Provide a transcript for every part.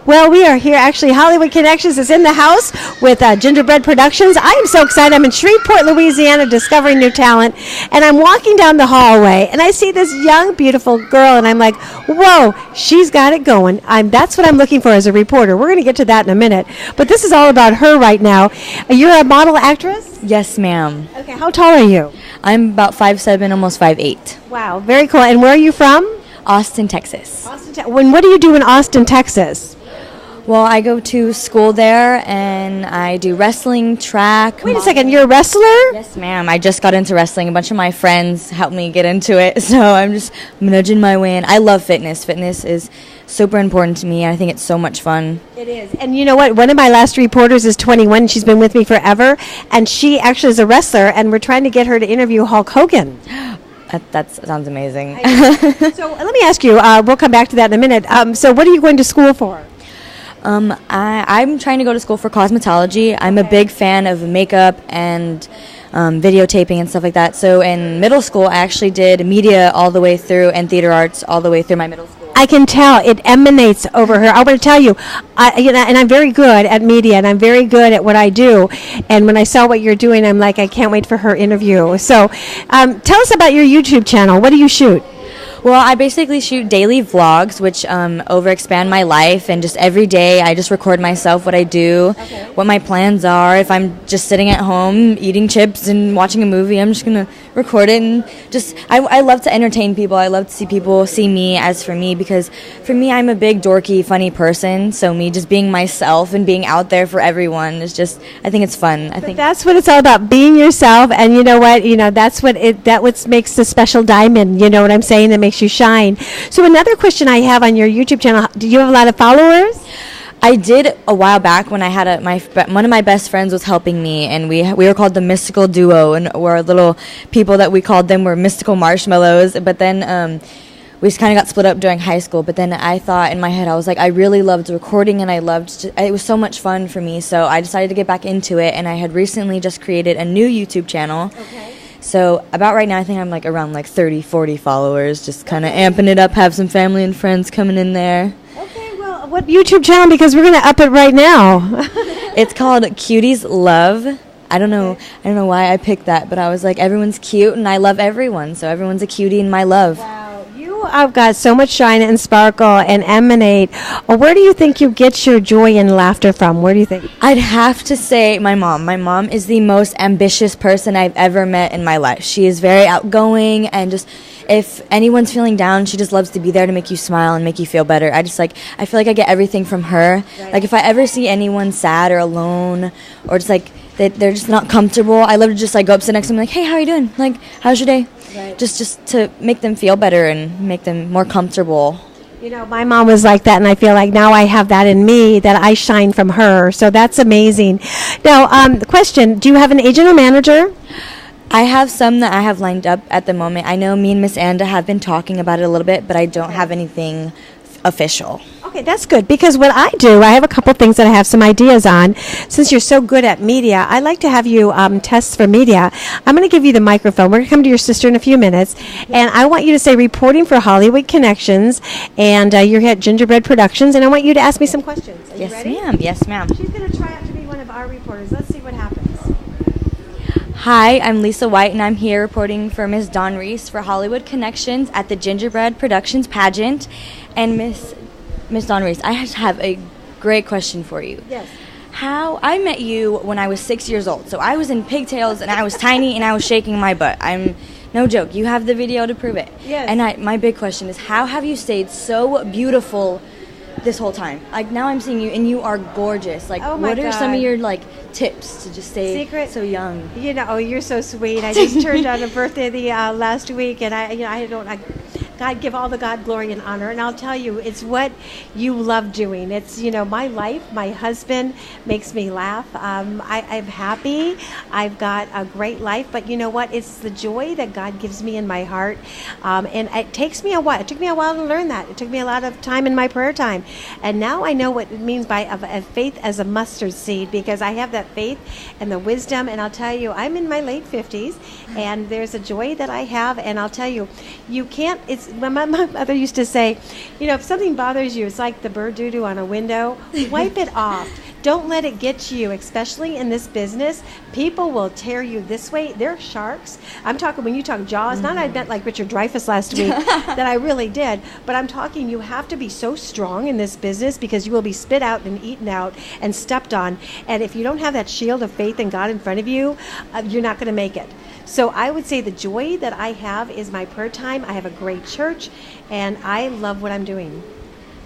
Well, we are here. Actually, Hollywood Connections is in the house with Gingerbread Productions. I am so excited. I'm in Shreveport, Louisiana, discovering new talent. And I'm walking down the hallway, and I see this young, beautiful girl, and I'm like, whoa, she's got it going. That's what I'm looking for as a reporter. We're going to get to that in a minute. But this is all about her right now. You're a model actress? Yes, ma'am. Okay, how tall are you? I'm about 5'7", almost 5'8". Wow, very cool. And where are you from? Austin, Texas. What do you do in Austin, Texas? Well, I go to school there, and I do wrestling, track. Wait a second, you're a wrestler? Yes, ma'am. I just got into wrestling. A bunch of my friends helped me get into it, so I'm nudging my way in. I love fitness. Fitness is super important to me. I think it's so much fun. It is. And you know what? One of my last reporters is 21. She's been with me forever, and she actually is a wrestler, and we're trying to get her to interview Hulk Hogan. That sounds amazing. So let me ask you, we'll come back to that in a minute. So what are you going to school for? I'm trying to go to school for cosmetology. I'm a big fan of makeup and videotaping and stuff like that. So in middle school, I actually did media all the way through and theater arts all the way through my middle school. I can tell it emanates over her. I want to tell you, and I'm very good at media, and I'm very good at what I do. And when I saw what you're doing, I'm like, I can't wait for her interview. So, tell us about your YouTube channel. What do you shoot? Well, I basically shoot daily vlogs, which overexpand my life, and just every day I just record myself, what I do, what my plans are. If I'm just sitting at home eating chips and watching a movie, I'm just going to record it. And just, I love to entertain people. I love to see people see me as for me, because for me, I'm a big, dorky, funny person. So me just being myself and being out there for everyone is just, I think it's fun. I think that's what it's all about, being yourself. And you know what? That's what makes the special diamond. You know what I'm saying? That makes you shine. So another question I have on your YouTube channel, do you have a lot of followers? I did a while back when I had one of my best friends was helping me, and we were called the Mystical Duo, and we're little people that we called them were mystical marshmallows. But then we just kind of got split up during high school. But then I thought in my head, I was like, I really loved recording, and it was so much fun for me. So I decided to get back into it, and I had recently just created a new YouTube channel. Okay. So about right now, I think I'm like around like 30, 40 followers, just kind of amping it up, have some family and friends coming in there. Okay, well, what YouTube channel? Because we're going to up it right now. It's called Cuties Love. I don't know why I picked that, but I was like, everyone's cute and I love everyone, so everyone's a cutie in my love. Wow. I've got so much shine and sparkle and emanate. Where do you think you get your joy and laughter from? Where do you think? I'd have to say my mom. My mom is the most ambitious person I've ever met in my life. She is very outgoing, and just if anyone's feeling down, she just loves to be there to make you smile and make you feel better. I feel like I get everything from her. Right. Like if I ever see anyone sad or alone, or just like they're just not comfortable, I love to just like go up, sit next to them, like, hey, how are you doing? Like, how's your day? Right. Just to make them feel better and make them more comfortable. My mom was like that, and I feel like now I have that in me, that I shine from her. So that's amazing. Now, the question, do you have an agent or manager? I have some that I have lined up at the moment. I know me and Miss Anda have been talking about it a little bit, but I don't have anything official. Okay, that's good, because what I do, I have a couple things that I have some ideas on. Since you're so good at media, I'd like to have you test for media. I'm going to give you the microphone. We're going to come to your sister in a few minutes, and I want you to say reporting for Hollywood Connections, and you're at Gingerbread Productions, and I want you to ask me some questions. Are you ready? Ma'am. Yes, ma'am. She's going to try out to be one of our reporters. Let's see what happens. Hi, I'm Lisa White, and I'm here reporting for Miss Dawn Reese for Hollywood Connections at the Gingerbread Productions pageant. And Miss Dawn Reese, I have a great question for you. Yes. I met you when I was 6 years old. So I was in pigtails, and I was tiny, and I was shaking my butt. I'm no joke. You have the video to prove it. Yes. And my big question is, how have you stayed so beautiful this whole time? Like, now I'm seeing you, and you are gorgeous. Like, what are some of your tips to just stay so young? You're so sweet. I just turned on a birthday last week, and God give all the God glory and honor. And I'll tell you, it's what you love doing. It's, my life, my husband makes me laugh. I'm happy. I've got a great life. But you know what? It's the joy that God gives me in my heart. And it takes me a while. It took me a while to learn that. It took me a lot of time in my prayer time. And now I know what it means by a faith as a mustard seed, because I have that faith and the wisdom. And I'll tell you, I'm in my late 50s, and there's a joy that I have. And I'll tell you, you can't, it's my mother used to say, if something bothers you, it's like the bird doo-doo on a window. Wipe it off. Don't let it get to you, especially in this business. People will tear you this way. They're sharks. I'm talking, when you talk Jaws, not I meant like Richard Dreyfuss last week, that I really did, but I'm talking, you have to be so strong in this business because you will be spit out and eaten out and stepped on. And if you don't have that shield of faith in God in front of you, you're not going to make it. So I would say the joy that I have is my prayer time. I have a great church, and I love what I'm doing.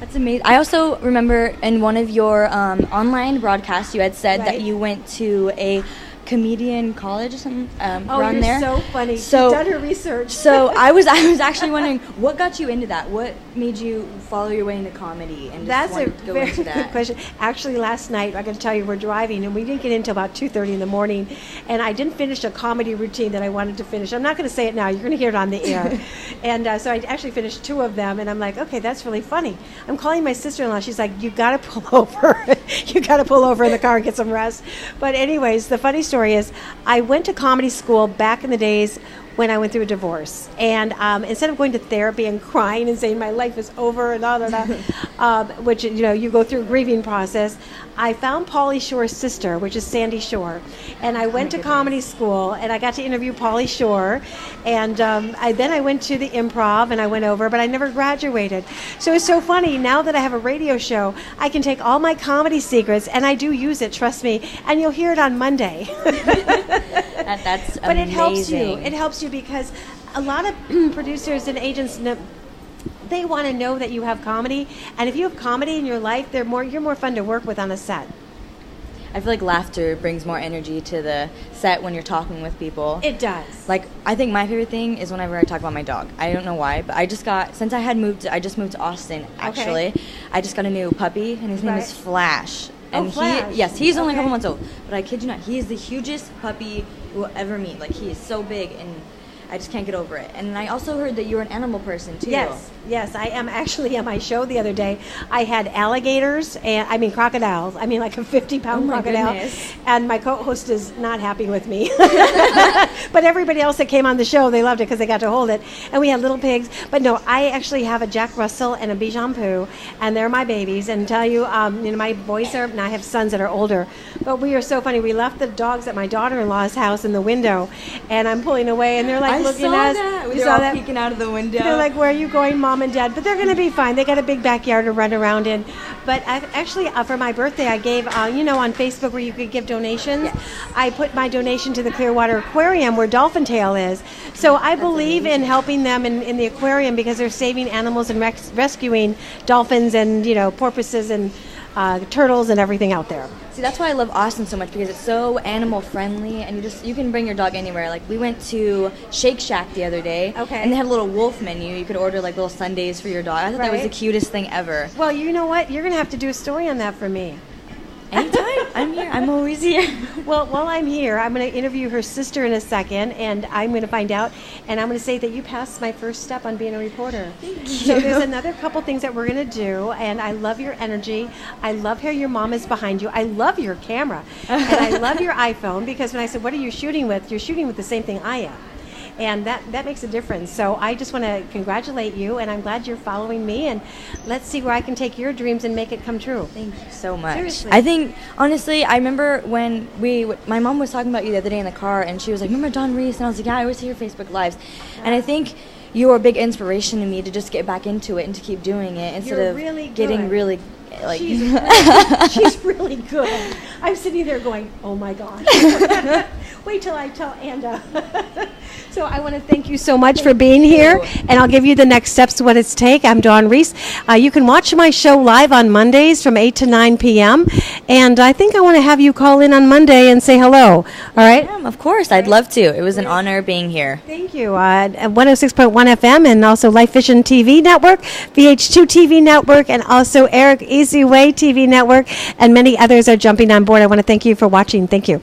That's amazing. I also remember in one of your online broadcasts, you had said that you went to a comedian college or something around there. Oh, you're so funny. So, she's done her research. So I was actually wondering, what got you into that? What made you follow your way into comedy and just want to go into that? Good question. Actually, last night, I got to tell you, we're driving, and we didn't get in until about 2:30 in the morning, and I didn't finish a comedy routine that I wanted to finish. I'm not going to say it now. You're going to hear it on the air. And so I actually finished 2 of them, and I'm like, okay, that's really funny. I'm calling my sister-in-law. She's like, you got to pull over. You got to pull over in the car and get some rest. But anyways, the funny story is I went to comedy school back in the days when I went through a divorce. And instead of going to therapy and crying and saying my life is over and all of that, which, you go through a grieving process, I found Pauly Shore's sister, which is Sandy Shore. And I went to comedy school, and I got to interview Pauly Shore. And then I went to the improv, and I went over, but I never graduated. So it's so funny. Now that I have a radio show, I can take all my comedy secrets, and I do use it, trust me, and you'll hear it on Monday. That's but amazing. It helps you. It helps you because a lot of producers and agents they want to know that you have comedy, and if you have comedy in your life, you're more fun to work with on a set. I feel like laughter brings more energy to the set when you're talking with people. It does. Like, I think my favorite thing is whenever I talk about my dog. I don't know why, but I just moved to Austin, actually. Okay. I just got a new puppy, and his name is Flash. And Flash. He's only a couple months old, but I kid you not, he is the hugest puppy you will ever meet. Like, he is so big, and I just can't get over it. And I also heard that you're an animal person, too. Yes, I am. Actually, on my show the other day, I had alligators, crocodiles. Like a 50-pound crocodile. Goodness. And my co-host is not happy with me. But everybody else that came on the show, they loved it because they got to hold it. And we had little pigs. But no, I actually have a Jack Russell and a Bichon Poo, and they're my babies. And tell you, my boys and I have sons that are older. But we are so funny. We left the dogs at my daughter-in-law's house in the window, and I'm pulling away, and they're like looking at us. We saw that peeking out of the window. They're like, "Where are you going, Mom and Dad?" But they're going to be fine. They got a big backyard to run around in. But actually, for my birthday, I gave, on Facebook where you could give donations. Yes. I put my donation to the Clearwater Aquarium where Dolphin Tail is. So I believe in helping them in the aquarium because they're saving animals and rescuing dolphins and porpoises and turtles and everything out there. See, that's why I love Austin so much, because it's so animal friendly, and you can bring your dog anywhere. Like, we went to Shake Shack the other day, and they had a little wolf menu. You could order like little sundaes for your dog. I thought that was the cutest thing ever. Well, you know what? You're gonna have to do a story on that for me. Anytime. I'm here. I'm always here. Well, while I'm here, I'm going to interview her sister in a second, and I'm going to find out, and I'm going to say that you passed my first step on being a reporter. Thank you. So there's another couple things that we're going to do, and I love your energy. I love how your mom is behind you. I love your camera, and I love your iPhone, because when I said, what are you shooting with? You're shooting with the same thing I am. And that makes a difference. So I just want to congratulate you, and I'm glad you're following me, and let's see where I can take your dreams and make it come true. Thank you so much. Seriously. I think, honestly, I remember when my mom was talking about you the other day in the car, and she was like, remember Dawn Reese? And I was like, yeah, I always see your Facebook Lives. And I think you were a big inspiration to me to just get back into it and to keep doing it instead of getting really like she's really good. I'm sitting there going, oh my gosh. Wait till I tell Anda. So I want to thank you so much for being here, and I'll give you the next steps, what it's take. I'm Dawn Reese. You can watch my show live on Mondays from 8 to 9 p.m., and I think I want to have you call in on Monday and say hello. All right? Yeah, of course. I'd love to. It was an honor being here. Thank you. At 106.1 FM and also Life Vision TV Network, VH2 TV Network, and also Eric Easy Way TV Network, and many others are jumping on board. I want to thank you for watching. Thank you.